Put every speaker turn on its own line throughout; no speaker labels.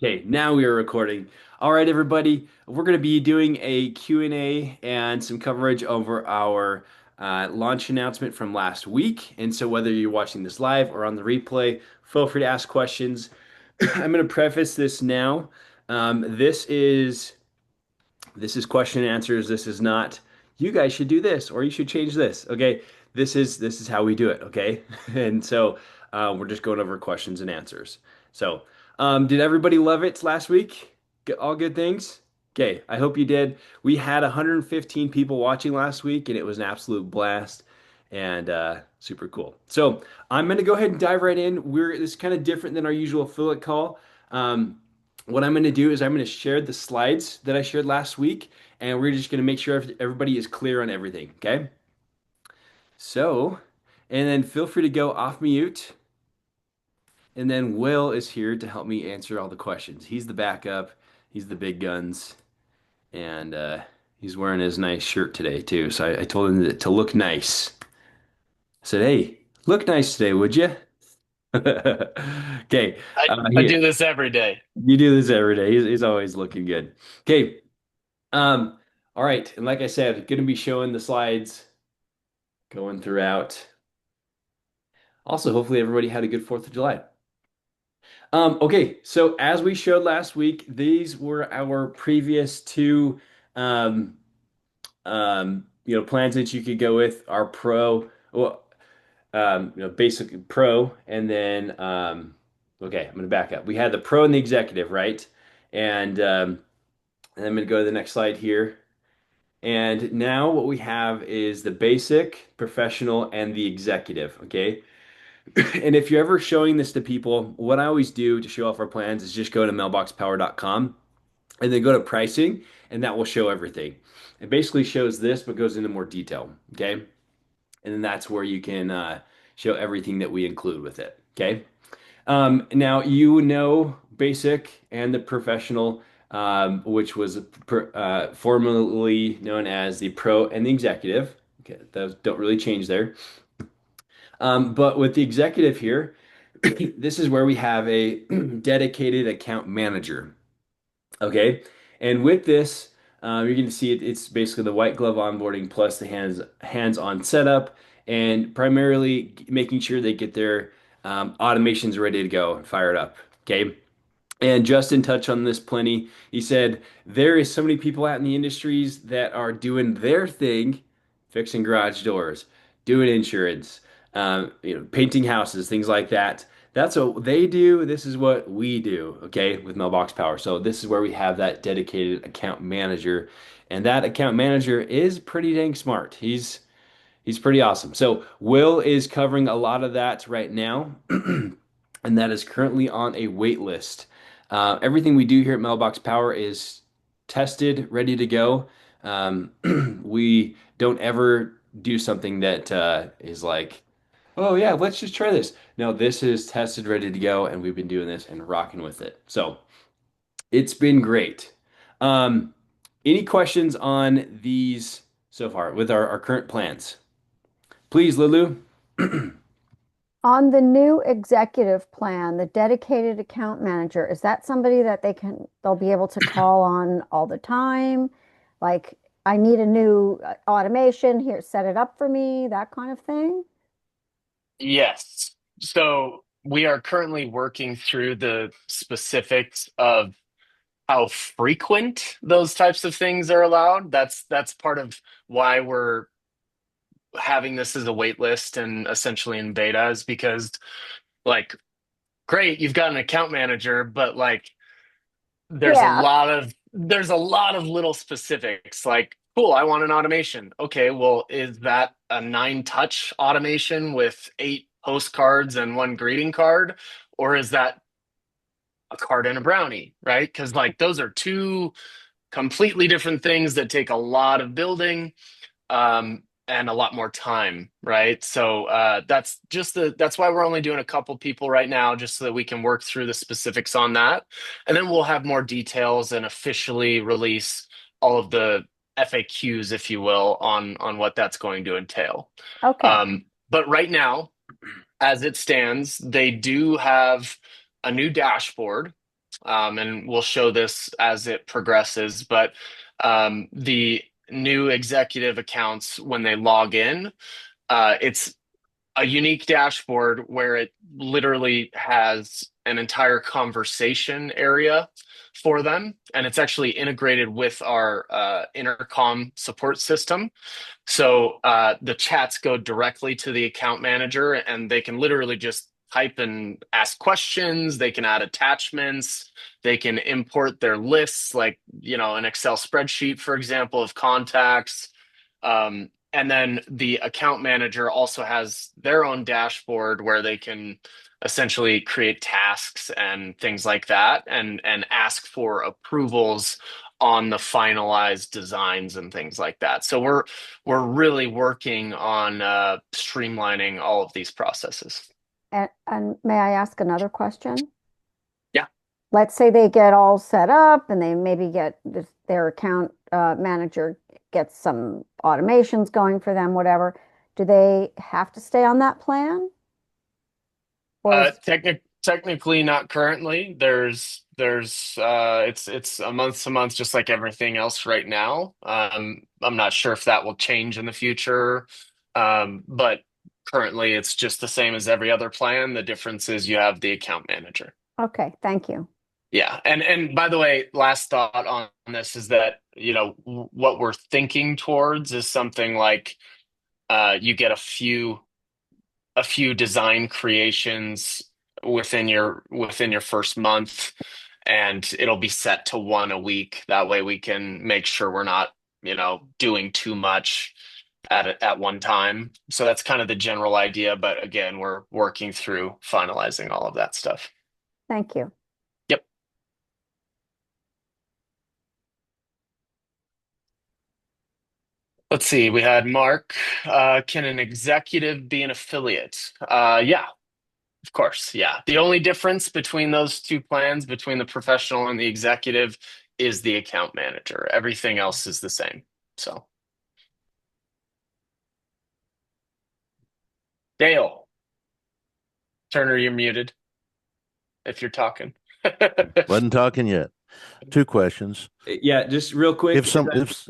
Okay, now we are recording. All right, everybody, we're going to be doing a Q&A and some coverage over our launch announcement from last week. And so whether you're watching this live or on the replay, feel free to ask questions. I'm going to preface this now. This is question and answers. This is not you guys should do this or you should change this. Okay, this is how we do it. Okay, and so we're just going over questions and answers. So, did everybody love it last week? All good things. Okay, I hope you did. We had 115 people watching last week, and it was an absolute blast and super cool. So I'm going to go ahead and dive right in. This is kind of different than our usual affiliate call. Um, what I'm going to do is I'm going to share the slides that I shared last week, and we're just going to make sure everybody is clear on everything. Okay. So, and then feel free to go off mute. And then Will is here to help me answer all the questions. He's the backup, he's the big guns, and he's wearing his nice shirt today, too. So I told him to look nice. I said, hey, look nice today, would you? Okay.
I do this every day.
You do this every day. He's always looking good. Okay. Um, all right. And like I said, going to be showing the slides going throughout. Also, hopefully everybody had a good 4th of July. Okay, so as we showed last week, these were our previous two um, plans that you could go with. Our pro, well, basic pro, and then okay, I'm gonna back up. We had the pro and the executive, right? And I'm gonna go to the next slide here. And now what we have is the basic, professional, and the executive. Okay. And if you're ever showing this to people, what I always do to show off our plans is just go to mailboxpower.com and then go to pricing, and that will show everything. It basically shows this, but goes into more detail. Okay. And then that's where you can show everything that we include with it. Okay. Now, basic and the professional, which was formerly known as the pro and the executive. Okay. Those don't really change there. But with the executive here, this is where we have a dedicated account manager. Okay. And with this, you're going to see it's basically the white glove onboarding plus the hands-on setup and primarily making sure they get their automations ready to go and fired up. Okay. And Justin touched on this plenty. He said there is so many people out in the industries that are doing their thing, fixing garage doors, doing insurance, painting houses, things like that. That's what they do. This is what we do, okay, with Mailbox Power. So this is where we have that dedicated account manager, and that account manager is pretty dang smart. He's pretty awesome. So Will is covering a lot of that right now, and that is currently on a wait list. Everything we do here at Mailbox Power is tested, ready to go. Um, we don't ever do something that is like, oh yeah, let's just try this. No, this is tested, ready to go, and we've been doing this and rocking with it. So it's been great. Um, any questions on these so far with our current plans? Please, Lulu.
On the new executive plan, the dedicated account manager, is that somebody that they'll be able to call on all the time? Like, I need a new automation here, set it up for me, that kind of thing?
Yes. So we are currently working through the specifics of how frequent those types of things are allowed. That's part of why we're having this as a wait list and essentially in beta is because like great, you've got an account manager, but like
Yeah.
there's a lot of little specifics like cool, I want an automation. Okay, well, is that a 9 touch automation with 8 postcards and one greeting card, or is that a card and a brownie, right? Because like those are two completely different things that take a lot of building and a lot more time, right? So that's why we're only doing a couple people right now, just so that we can work through the specifics on that, and then we'll have more details and officially release all of the FAQs, if you will, on what that's going to entail.
Okay.
But right now, as it stands, they do have a new dashboard. and we'll show this as it progresses. But the new executive accounts, when they log in, it's a unique dashboard where it literally has an entire conversation area for them, and it's actually integrated with our intercom support system. So the chats go directly to the account manager, and they can literally just type and ask questions. They can add attachments. They can import their lists, like, an Excel spreadsheet, for example, of contacts. And then the account manager also has their own dashboard where they can essentially create tasks and things like that, and ask for approvals on the finalized designs and things like that. So we're really working on streamlining all of these processes.
And may I ask another question?
Yeah.
Let's say they get all set up and they maybe get their account manager gets some automations going for them, whatever. Do they have to stay on that plan? Or is,
Technically not currently. It's a month to month, just like everything else right now. I'm not sure if that will change in the future. But currently it's just the same as every other plan. The difference is you have the account manager.
okay, thank you.
Yeah. And by the way, last thought on this is that, what we're thinking towards is something like you get a few design creations within your first month, and it'll be set to one a week. That way we can make sure we're not, doing too much at one time. So that's kind of the general idea, but again, we're working through finalizing all of that stuff.
Thank you.
Yep. Let's see. We had Mark. Can an executive be an affiliate? Yeah, of course, yeah. The only difference between those two plans, between the professional and the executive, is the account manager. Everything else is the same. So, Dale, Turner, you're muted if you're talking.
Wasn't talking yet. Two questions.
Yeah, just real quick.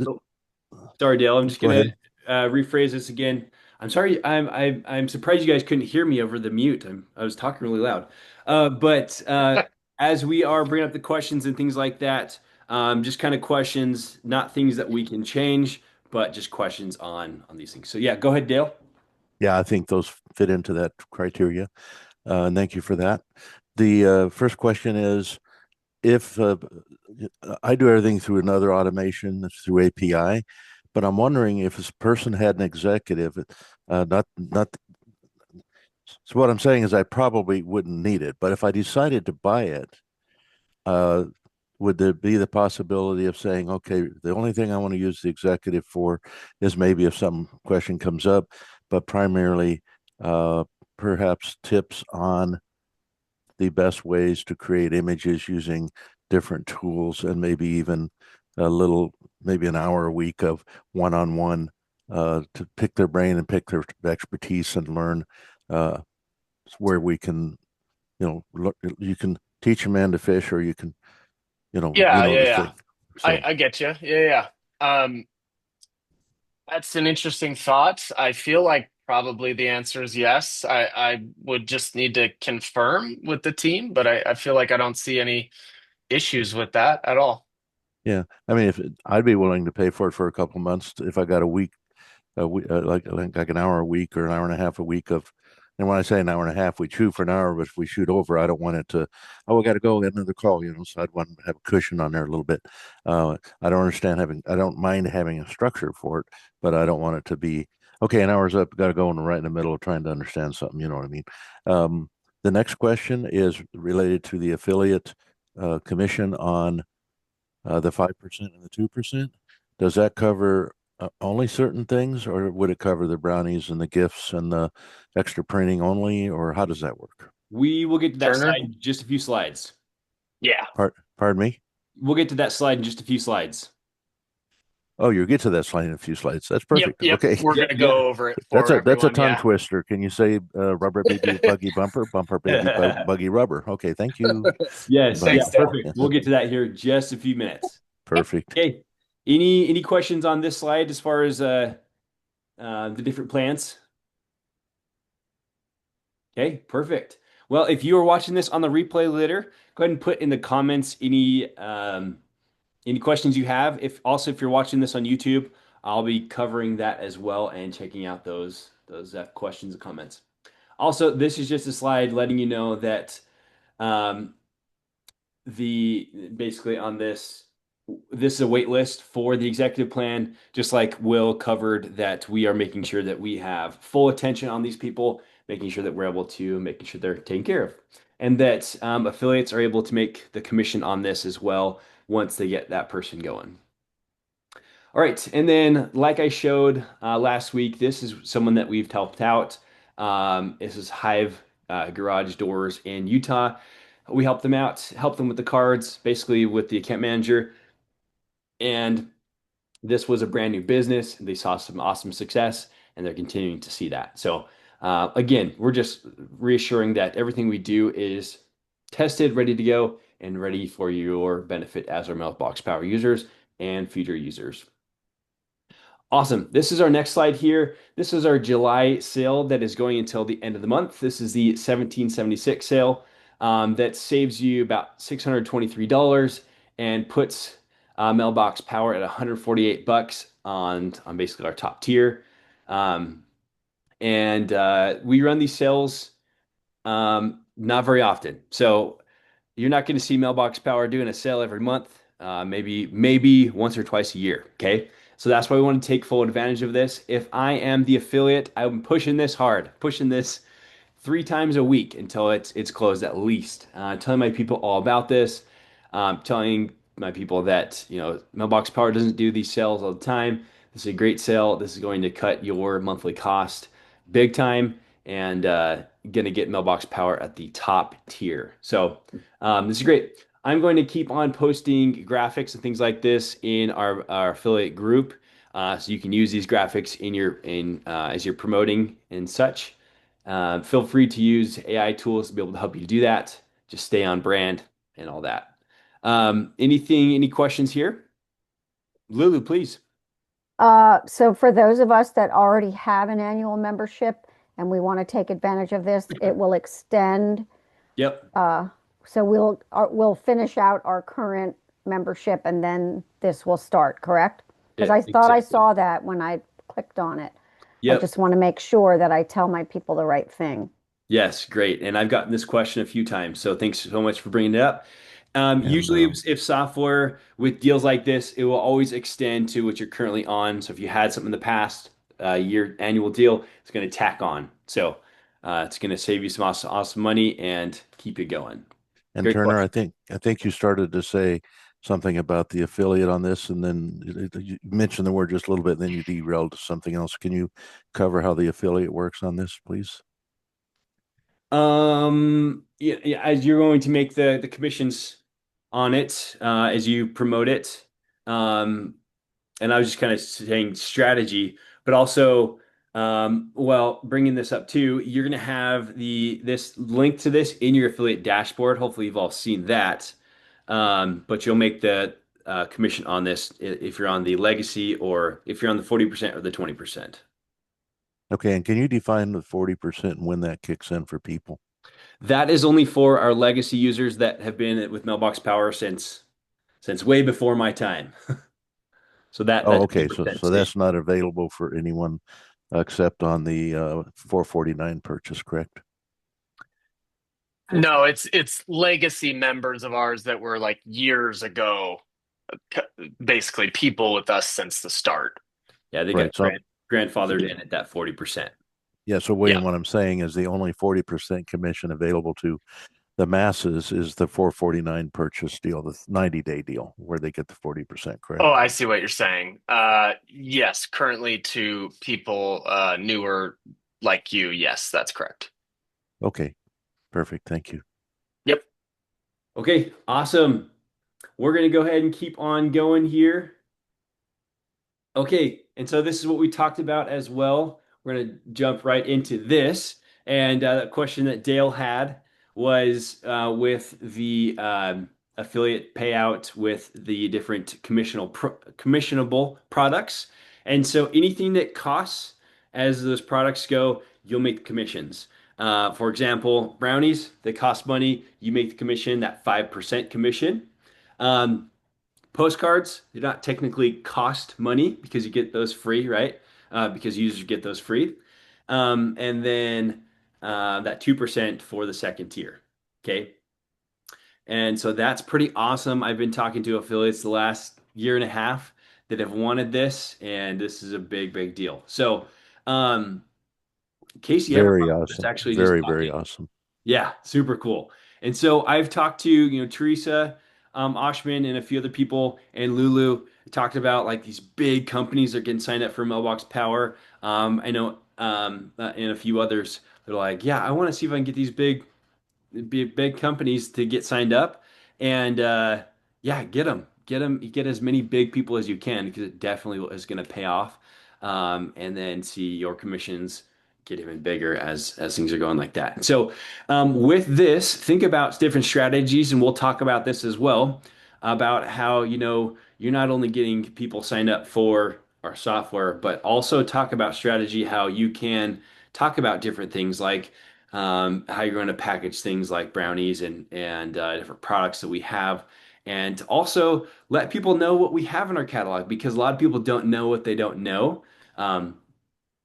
Oh, sorry, Dale. I'm just
Go
gonna
ahead.
rephrase this again. I'm sorry. I'm surprised you guys couldn't hear me over the mute. I was talking really loud. But as we are bringing up the questions and things like that, just kind of questions, not things that we can change, but just questions on these things. So yeah, go ahead, Dale.
Yeah, I think those fit into that criteria. And thank you for that. The first question is if I do everything through another automation, it's through API, but I'm wondering if this person had an executive, not. So what I'm saying is I probably wouldn't need it, but if I decided to buy it, uh, would there be the possibility of saying, okay, the only thing I want to use the executive for is maybe if some question comes up, but primarily uh, perhaps tips on the best ways to create images using different tools and maybe even a little, maybe an hour a week of one-on-one to pick their brain and pick their expertise and learn uh, where we can, you can teach a man to fish or you can,
Yeah, yeah,
the
yeah.
thing.
I,
So
I get you. Yeah, yeah. That's an interesting thought. I feel like probably the answer is yes. I would just need to confirm with the team, but I feel like I don't see any issues with that at all.
yeah, I mean, if I'd be willing to pay for it for a couple months if I got like an hour a week or an hour and a half a week of. And when I say an hour and a half, we shoot for an hour, but if we shoot over, I don't want it to. Oh, we got to go get another call, So I'd want to have a cushion on there a little bit. I don't understand having. I don't mind having a structure for it, but I don't want it to be okay. An hour's up, got to go in right in the middle of trying to understand something. You know what I mean? The next question is related to the affiliate commission on the 5% and the 2%. Does that cover only certain things, or would it cover the brownies and the gifts and the extra printing only, or how does that work?
We will get to that slide
Turner?
in just a few slides.
Yeah.
Pardon me?
We'll get to that slide in just a few slides.
Oh, you'll get to that slide in a few slides. That's
Yep,
perfect.
yep.
Okay.
We're
Yep,
gonna
yep.
go over it
That's
for
a
everyone.
tongue
Yeah.
twister. Can you say rubber baby buggy bumper, bumper baby buggy rubber? Okay, thank you.
Yes, yeah,
Thanks,
Bye.
Dale.
perfect. We'll get to that here in just a few minutes.
Perfect.
Okay. Any questions on this slide as far as the different plans? Okay, perfect. Well, if you are watching this on the replay later, go ahead and put in the comments any questions you have. If you're watching this on YouTube, I'll be covering that as well and checking out those questions and comments. Also, this is just a slide letting you know that um, the basically on this is a wait list for the executive plan, just like Will covered, that we are making sure that we have full attention on these people, making sure that we're able to making sure they're taken care of, and that affiliates are able to make the commission on this as well once they get that person going. All right, and then like I showed last week, this is someone that we've helped out. This is Hive Garage Doors in Utah. We helped them out, helped them with the cards, basically with the account manager. And this was a brand new business. They saw some awesome success, and they're continuing to see that. So again, we're just reassuring that everything we do is tested, ready to go, and ready for your benefit as our Mailbox Power users and future users. Awesome. This is our next slide here. This is our July sale that is going until the end of the month. This is the 1776 sale that saves you about $623 and puts Mailbox Power at 148 bucks on basically our top tier. Um, and we run these sales not very often. So you're not going to see Mailbox Power doing a sale every month, maybe once or twice a year. Okay, so that's why we want to take full advantage of this. If I am the affiliate, I'm pushing this hard, pushing this 3 times a week until it's closed at least. Telling my people all about this, telling my people that Mailbox Power doesn't do these sales all the time. This is a great sale. This is going to cut your monthly cost big time, and going to get Mailbox Power at the top tier. So this is great. I'm going to keep on posting graphics and things like this in our affiliate group, so you can use these graphics in as you're promoting and such. Feel free to use AI tools to be able to help you do that. Just stay on brand and all that. Any questions here? Lulu, please.
So for those of us that already have an annual membership and we want to take advantage of this, it will extend.
Yep.
Uh, so we'll finish out our current membership and then this will start, correct? Because
Yeah,
I thought I
exactly.
saw that when I clicked on it. I
Yep.
just want to make sure that I tell my people the right thing.
Yes, great. And I've gotten this question a few times, so thanks so much for bringing it up.
And
Usually, if software with deals like this, it will always extend to what you're currently on. So if you had something in the past, year annual deal, it's going to tack on. So it's going to save you some awesome money and keep you going. Great
Turner,
question.
I think you started to say something about the affiliate on this, and then you mentioned the word just a little bit, and then you derailed to something else. Can you cover how the affiliate works on this, please?
Yeah, yeah, as you're going to make the commissions on it as you promote it. Um, and I was just kind of saying strategy, but also, well, bringing this up too, you're going to have this link to this in your affiliate dashboard. Hopefully, you've all seen that. But you'll make the commission on this if you're on the legacy or if you're on the 40% or the 20%.
Okay, and can you define the 40% and when that kicks in for people?
That is only for our legacy users that have been with Mailbox Power since way before my time. So
Oh,
that
okay. So
20%
so
stays.
that's not available for anyone except on the 449 purchase, correct?
No, it's legacy members of ours that were like years ago, basically people with us since the start.
Yeah, they got
Right. So
grandfathered in at that 40%.
yeah, so
Yeah.
William, what I'm saying is the only 40% commission available to the masses is the 449 purchase deal, the 90-day deal, where they get the 40%,
Oh,
correct?
I see what you're saying. Yes, currently to people newer like you, yes, that's correct.
Okay, perfect. Thank you.
Yep.
Okay, awesome. We're going to go ahead and keep on going here. Okay, and so this is what we talked about as well. We're going to jump right into this. And the question that Dale had was with the affiliate payout with the different commissionable products. And so anything that costs as those products go, you'll make commissions. For example, brownies, they cost money. You make the commission, that 5% commission. Um, Postcards do not technically cost money because you get those free, right? Because users get those free. And then that 2% for the second tier. Okay. And so that's pretty awesome. I've been talking to affiliates the last year and a half that have wanted this, and this is a big, big deal. So, Casey, you have
Very
just
awesome.
actually just
Very, very
talking.
awesome.
Yeah, super cool. And so I've talked to, Teresa Oshman and a few other people, and Lulu talked about like these big companies that are getting signed up for Mailbox Power. I know, and a few others. They're like, yeah, I want to see if I can get these big companies to get signed up, and yeah, get them, get as many big people as you can because it definitely is going to pay off. And then see your commissions get even bigger as things are going like that. So with this, think about different strategies, and we'll talk about this as well about how you're not only getting people signed up for our software, but also talk about strategy, how you can talk about different things like how you're going to package things like brownies and different products that we have, and also let people know what we have in our catalog because a lot of people don't know what they don't know. Um,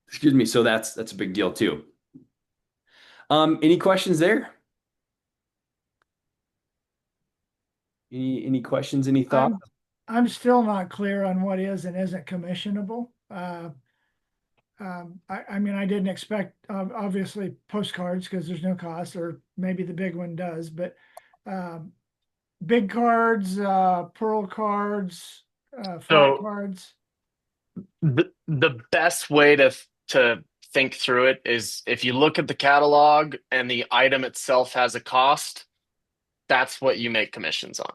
excuse me. So that's a big deal too. Any questions there? Any questions? Any thoughts?
I'm I'm still not clear on what is and isn't commissionable. I mean, I didn't expect obviously postcards because there's no cost, or maybe the big one does, but um, big cards, pearl cards, flat
So
cards.
the best way to think through it is if you look at the catalog and the item itself has a cost, that's what you make commissions on.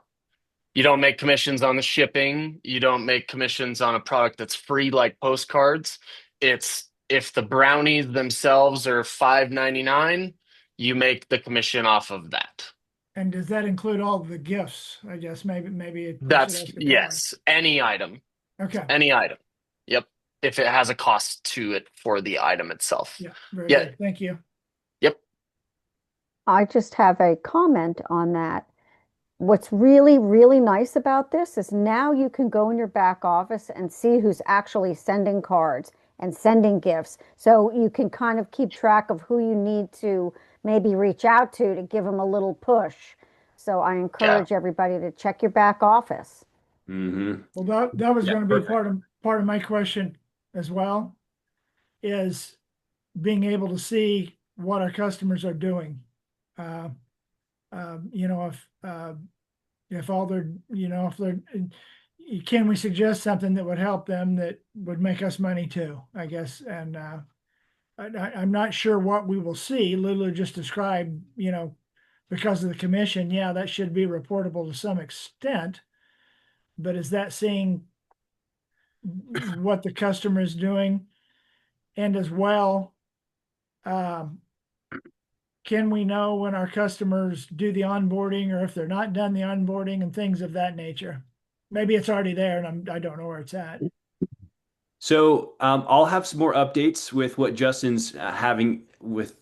You don't make commissions on the shipping. You don't make commissions on a product that's free like postcards. It's if the brownies themselves are $5.99, you make the commission off of that.
And does that include all the gifts? I guess I should
That's
ask it that way.
yes, any item.
Okay.
Any item. Yep. If it has a cost to it for the item itself.
Yeah, very
Yeah.
good. Thank you.
Yep.
I just have a comment on that. What's really, really nice about this is now you can go in your back office and see who's actually sending cards and sending gifts. So you can kind of keep track of who you need to maybe reach out to give them a little push. So I
Yeah.
encourage everybody to check your back office.
Mm-hmm.
Well, that was
Yeah,
going to be
perfect.
part of my question as well, is being able to see what our customers are doing. Uh, you know, if all they're, if they're, can we suggest something that would help them that would make us money too, I guess. And I'm not sure what we will see. Lulu just described, because of the commission, yeah, that should be reportable to some extent. But is that seeing what the customer is doing? And as well, um, can we know when our customers do the onboarding or if they're not done the onboarding and things of that nature? Maybe it's already there and I don't know where it's at.
So I'll have some more updates with what Justin's having with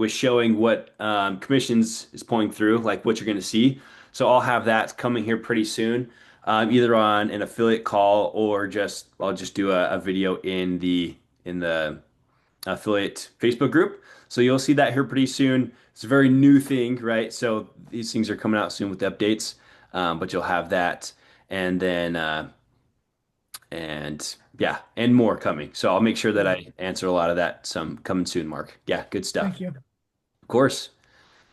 showing what commissions is pulling through, like what you're going to see. So I'll have that coming here pretty soon, either on an affiliate call or just I'll just do a video in the affiliate Facebook group. So you'll see that here pretty soon. It's a very new thing, right? So these things are coming out soon with the updates, but you'll have that, and then and yeah, and more coming. So I'll make sure that I answer a lot of that. Some coming soon, Mark. Yeah, good stuff.
Thank you.
Of course,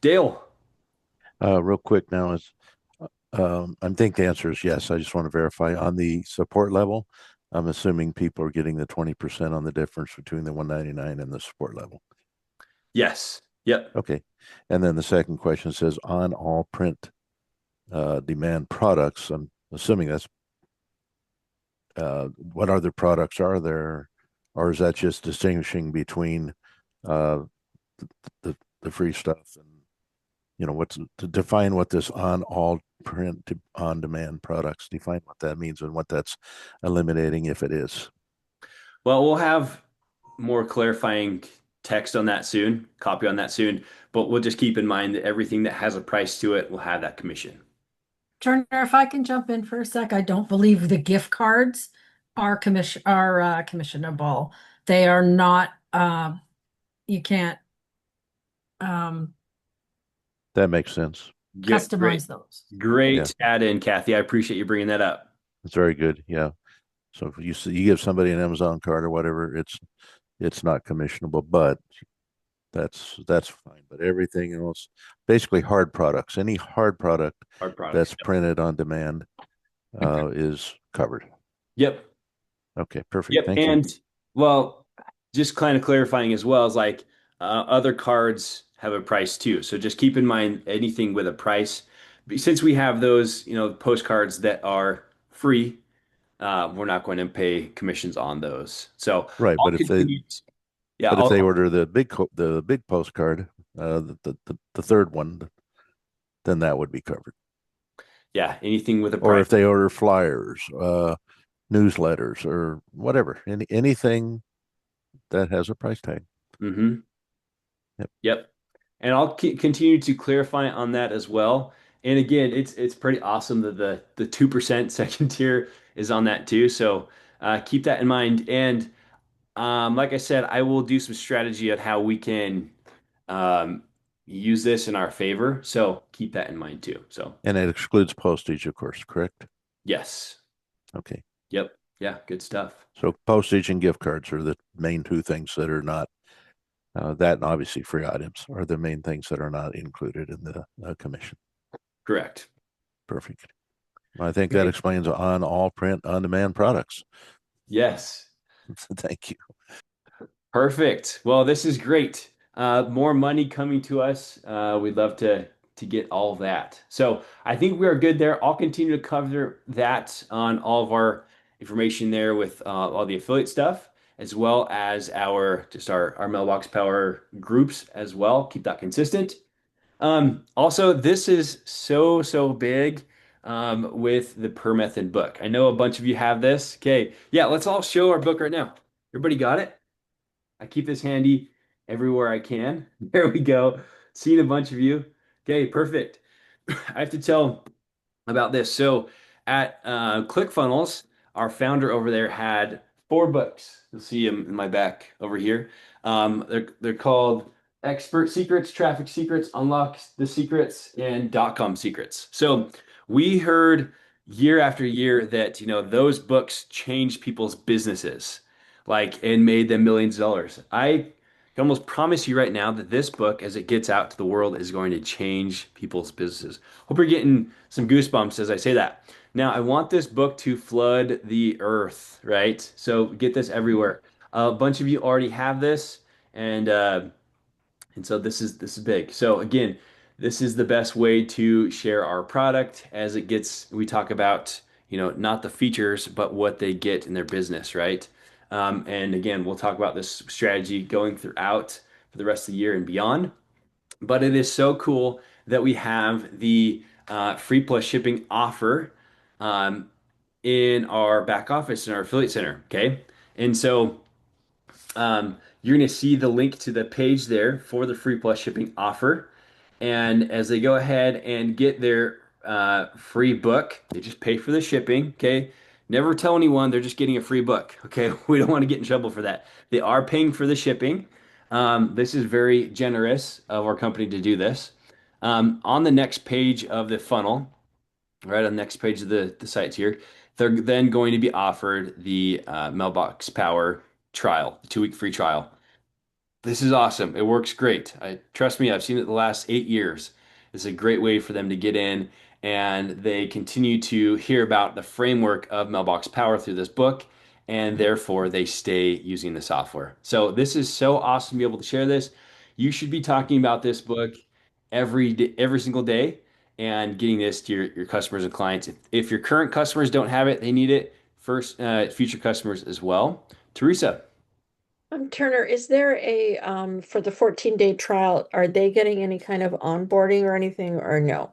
Dale.
Real quick now is, I think the answer is yes. I just want to verify on the support level. I'm assuming people are getting the 20% on the difference between the 199 and the support level.
Yes. Yep.
Okay. And then the second question says on all print demand products. I'm assuming that's what other products are there, or is that just distinguishing between uh, the the free stuff and what's to define what this on all print to on demand products, define what that means and what that's eliminating if it is.
Well, we'll have more clarifying text on that soon, copy on that soon, but we'll just keep in mind that everything that has a price to it will have that commission.
Turner, if I can jump in for a sec, I don't believe the gift cards are commissionable. They are not, you can't um
That makes sense.
Get great,
customize those.
Yeah,
great add in, Kathy. I appreciate you bringing that up.
it's very good. Yeah. So if you give somebody an Amazon card or whatever, it's not commissionable, but that's fine. But everything else, basically hard products, any hard product
Hard products.
that's printed on demand is covered.
Yep.
Okay, perfect.
Yep.
Thank you.
And well, just kind of clarifying as well is like other cards have a price too. So just keep in mind anything with a price. Since we have those, postcards that are free, we're not going to pay commissions on those. So
Right,
I'll continue. Yeah,
but if they
I'll,
order the big postcard, the third one, then that would be covered.
yeah, anything with a
Or
price.
if they order flyers, newsletters, or whatever, anything that has a price tag.
Mm-hmm.
Yep.
Yep. And I'll continue to clarify on that as well. And again, it's pretty awesome that the 2% second tier is on that too. So keep that in mind. And like I said, I will do some strategy on how we can um, use this in our favor. So keep that in mind too. So
And it excludes postage, of course, correct?
yes.
Okay.
Yep. Yeah. Good stuff.
So postage and gift cards are the main two things that are not, that and obviously free items are the main things that are not included in the commission.
Correct.
Perfect. I think that
Great.
explains on all print on demand products.
Yes.
Thank you.
Perfect. Well, this is great. More money coming to us. We'd love to get all of that. So I think we are good there. I'll continue to cover that on all of our information there with all the affiliate stuff, as well as our Mailbox Power groups as well. Keep that consistent. Also, this is so big with the per method book. I know a bunch of you have this. Okay, yeah, let's all show our book right now. Everybody got it? I keep this handy everywhere I can. There we go. Seeing a bunch of you. Okay, perfect. I have to tell about this. So at ClickFunnels, our founder over there had four books. You'll see them in my back over here. They're called Expert Secrets, Traffic Secrets, Unlock the Secrets, and .com Secrets. So we heard year after year that those books changed people's businesses, like and made them millions of dollars. I can almost promise you right now that this book, as it gets out to the world, is going to change people's businesses. Hope you're getting some goosebumps as I say that. Now, I want this book to flood the earth, right? So get this everywhere. A bunch of you already have this, and so this is big. So again, this is the best way to share our product as it gets. We talk about not the features, but what they get in their business, right? And again, we'll talk about this strategy going throughout for the rest of the year and beyond. But it is so cool that we have the free plus shipping offer um, in our back office in our affiliate center. Okay. And so you're going to see the link to the page there for the free plus shipping offer. And as they go ahead and get their free book, they just pay for the shipping. Okay. Never tell anyone they're just getting a free book. Okay. We don't want to get in trouble for that. They are paying for the shipping. This is very generous of our company to do this. On the next page of the funnel, right on the next page of the sites here, they're then going to be offered the Mailbox Power trial, the 2 week free trial. This is awesome. It works great. Trust me, I've seen it the last 8 years. It's a great way for them to get in, and they continue to hear about the framework of Mailbox Power through this book, and therefore they stay using the software. So this is so awesome to be able to share this. You should be talking about this book every day, every single day, and getting this to your customers and clients. If your current customers don't have it, they need it. first future customers as well. Teresa.
Turner, is there a for the 14-day trial, are they getting any kind of onboarding or anything or no?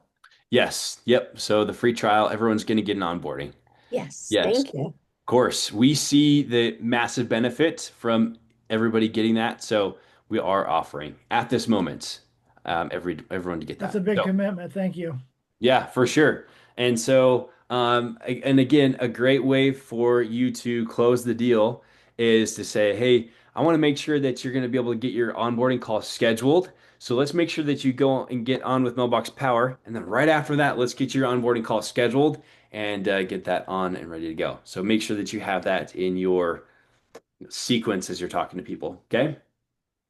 Yes. Yep. So the free trial, everyone's going to get an onboarding.
Yes,
Yes.
thank you.
Course, we see the massive benefit from everybody getting that, so we are offering at this moment everyone to get
That's
that.
a big
So
commitment. Thank you.
yeah, for sure. And so and again, a great way for you to close the deal is to say, hey, I want to make sure that you're going to be able to get your onboarding call scheduled. So let's make sure that you go and get on with Mailbox Power, and then right after that, let's get your onboarding call scheduled and get that on and ready to go. So make sure that you have that in your sequence as you're talking to people. Okay.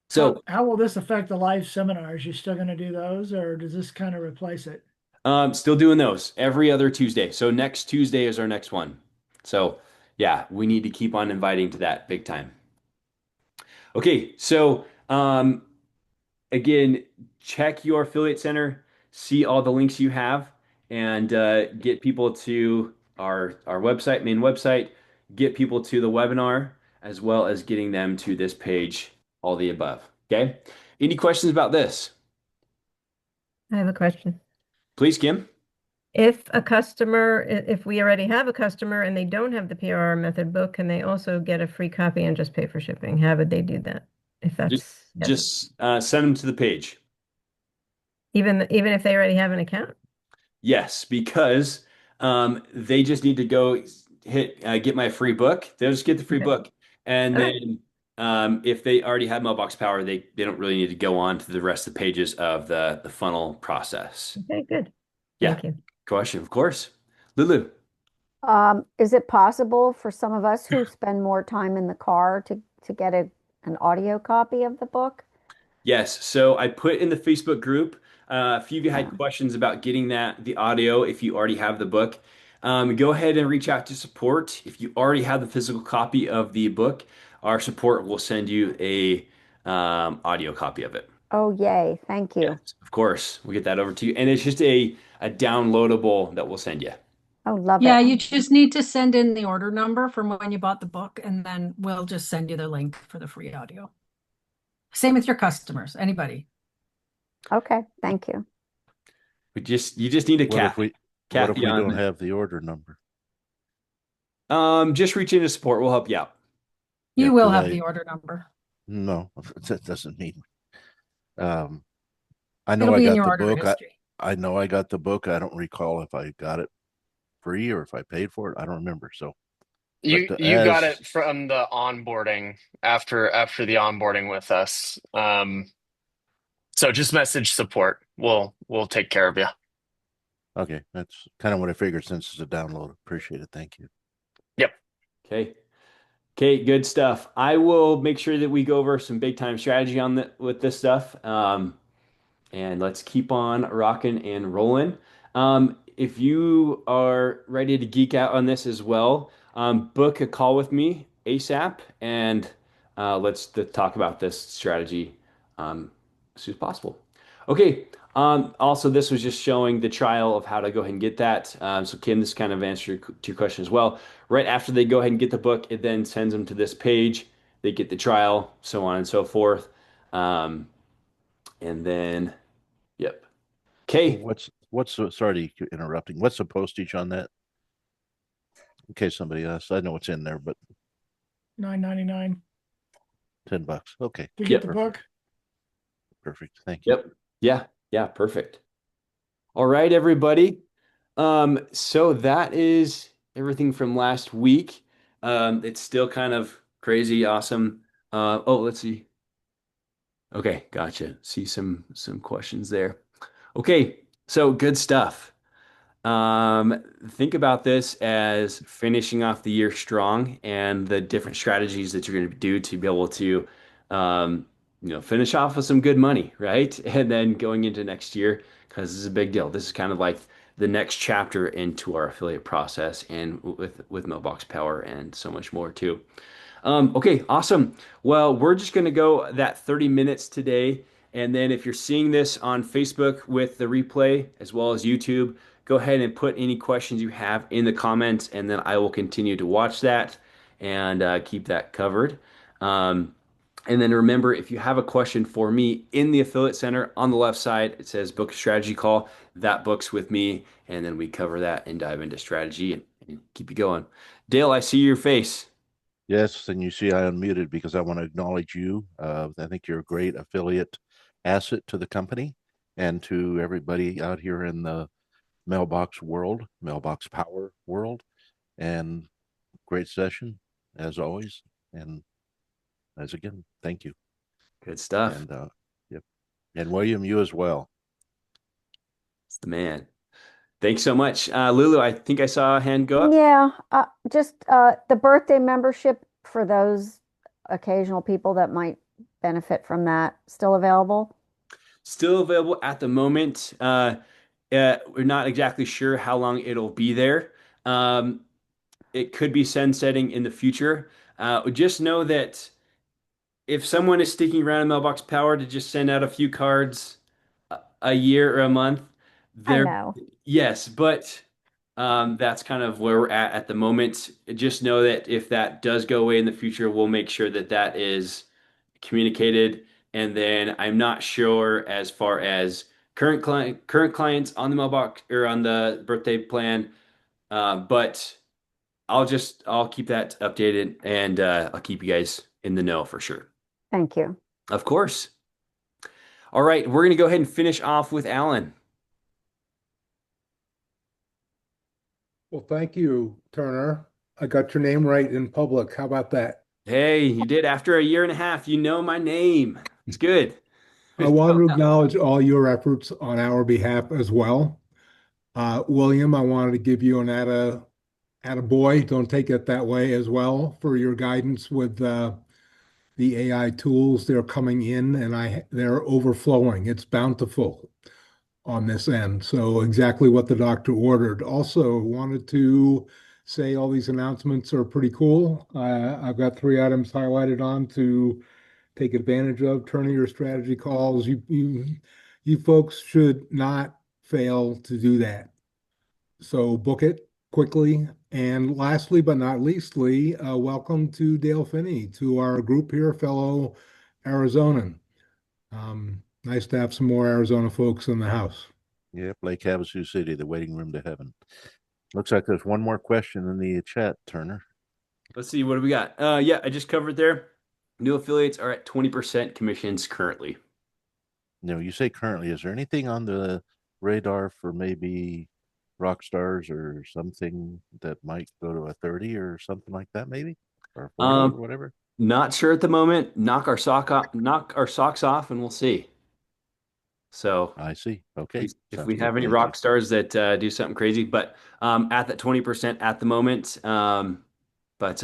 So
How will this affect the live seminars? You still going to do those, or does this kind of replace it?
still doing those every other Tuesday. So next Tuesday is our next one. So yeah, we need to keep on inviting to that big time. Okay, so again, check your affiliate center, see all the links you have, and get people to our website, main website, get people to the webinar, as well as getting them to this page, all the above. Okay. Any questions about this?
I have a question.
Please, Kim.
If a customer, if we already have a customer and they don't have the PRR method book, can they also get a free copy and just pay for shipping? How would they do that? If
Just
that's yes,
just send them to the page.
even if they already have an account?
Yes, because they just need to go hit get my free book. They'll just get the free
Okay.
book, and
All right.
then if they already have Mailbox Power, they don't really need to go on to the rest of the pages of the funnel process.
Okay, good.
Yeah,
Thank you.
question, of course. Lulu.
Is it possible for some of us who spend more time in the car to get an audio copy of the book?
Yes, so I put in the Facebook group. A few of you had
Yeah.
questions about getting the audio if you already have the book. Go ahead and reach out to support. If you already have the physical copy of the book, our support will send you a audio copy of it.
Oh, yay. Thank you.
Yes, of course, we'll get that over to you, and it's just a downloadable that we'll send you.
Oh, love
Yeah,
it.
you just need to send in the order number from when you bought the book, and then we'll just send you the link for the free audio. Same with your customers, anybody.
Okay, thank you.
You just need a
What if
Kathy
we don't
on.
have the order number?
Just reach into support. We'll help you out.
Yeah,
You will
'cause
have the order number.
no, that doesn't mean. Um, I know
It'll
I
be in
got
your
the
order
book.
history.
I know I got the book. I don't recall if I got it free or if I paid for it. I don't remember. So, but
You got it from the onboarding after the onboarding with us. So just message support. We'll take care of you.
okay, that's kind of what I figured since it's a download. Appreciate it. Thank you.
Yep.
Okay. Okay, good stuff. I will make sure that we go over some big time strategy on with this stuff. And let's keep on rocking and rolling. If you are ready to geek out on this as well, book a call with me ASAP, and let's talk about this strategy as soon as possible. Okay. Also, this was just showing the trial of how to go ahead and get that. So, Kim, this kind of answered your question as well. Right after they go ahead and get the book, it then sends them to this page. They get the trial, so on and so forth. And then yep. Okay.
Sorry to interrupting. What's the postage on that? In case somebody else, I know it's in there, but
$9.99
$10. Okay.
to get
Yep.
the book.
Perfect. Thank you.
Yep. Yeah. Yeah. Perfect. All right, everybody. So that is everything from last week. It's still kind of crazy, awesome. Let's see. Okay, gotcha. See some questions there. Okay, so good stuff. Think about this as finishing off the year strong and the different strategies that you're going to do to be able to, finish off with some good money, right? And then going into next year, because this is a big deal. This is kind of like the next chapter into our affiliate process and with Mailbox Power and so much more too. Okay, awesome. Well, we're just going to go that 30 minutes today. And then if you're seeing this on Facebook with the replay as well as YouTube, go ahead and put any questions you have in the comments, and then I will continue to watch that and keep that covered. Um, and then remember, if you have a question for me in the affiliate center on the left side, it says book a strategy call. That books with me, and then we cover that and dive into strategy and keep you going. Dale, I see your face.
Yes, and you see I unmuted because I want to acknowledge you. I think you're a great affiliate asset to the company and to everybody out here in the mailbox world, mailbox power world. And great session as always. And as again, thank you.
Good stuff.
And yep. And William, you as well.
It's the man. Thanks so much. Lulu, I think I saw a hand go up.
Yeah, just the birthday membership for those occasional people that might benefit from that still available?
Still available at the moment. We're not exactly sure how long it'll be there. Um, it could be sunsetting in the future. Just know that if someone is sticking around in Mailbox Power to just send out a few cards a year or a month,
I
they're
know.
yes, but that's kind of where we're at the moment. Just know that if that does go away in the future, we'll make sure that that is communicated. And then I'm not sure as far as current clients on the mailbox or on the birthday plan, but I'll keep that updated and I'll keep you guys in the know for sure.
Thank you.
Of course. All right, we're gonna go ahead and finish off with Alan.
Well, thank you, Turner. I got your name right in public. How about that?
Hey, you did after a year and a half. You know my name. It's good.
I want to acknowledge all your efforts on our behalf as well. William, I wanted to give you an attaboy. Don't take it that way as well for your guidance with the AI tools. They're coming in and they're overflowing. It's bountiful on this end. So exactly what the doctor ordered. Also wanted to say all these announcements are pretty cool. I've got 3 items highlighted on to take advantage of. Turning your strategy calls. You folks should not fail to do that. So book it quickly. And lastly, but not leastly, welcome to Dale Finney, to our group here, fellow Arizonan. Nice to have some more Arizona folks in the house.
Yep, Lake Havasu City, the waiting room to heaven. Looks like there's one more question in the chat, Turner.
Let's see, what do we got? Yeah, I just covered there. New affiliates are at 20% commissions currently.
No, you say currently. Is there anything on the radar for maybe rock stars or something that might go to a 30 or something like that, maybe? Or 40 or
Um,
whatever?
Not sure at the moment. Knock our socks off, and we'll see. So
I see. Okay.
if
Sounds
we
good.
have any
Thank you.
rock stars that do something crazy, but at that 20% at the moment. But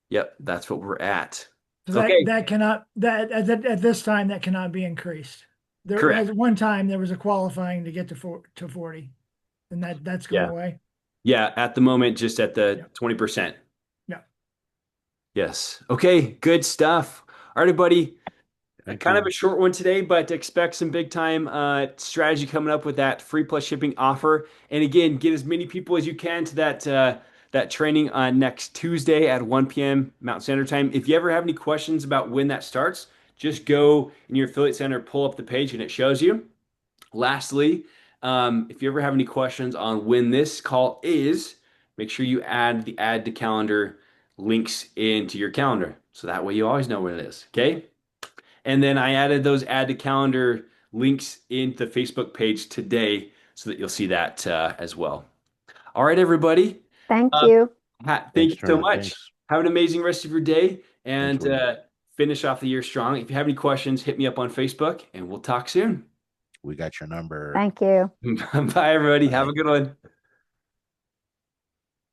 yep, that's what we're at.
So
Okay,
that cannot, at this time, that cannot be increased. There,
correct.
at one time, there was a qualifying to get to 40, and that's gone
Yeah.
away.
Yeah, at the moment, just at
Yeah.
the 20%.
Yeah.
Yes. Okay, good stuff. All right, everybody.
Thank
Kind of
you.
a short one today, but expect some big time strategy coming up with that free plus shipping offer. And again, get as many people as you can to that training on next Tuesday at 1 p.m. Mountain Standard Time. If you ever have any questions about when that starts, just go in your affiliate center, pull up the page, and it shows you. Lastly, if you ever have any questions on when this call is, make sure you add to calendar links into your calendar. So that way you always know when it is. Okay. And then I added those add to calendar links into the Facebook page today so that you'll see that as well. All right, everybody.
Thank
Uh,
you.
Thank
Thanks,
you so
Turner.
much.
Thanks.
Have an amazing rest of your day
Thanks,
and
William.
finish off the year strong. If you have any questions, hit me up on Facebook and we'll talk soon.
We got your number.
Thank you.
Bye, everybody. Have
Bye.
a good one.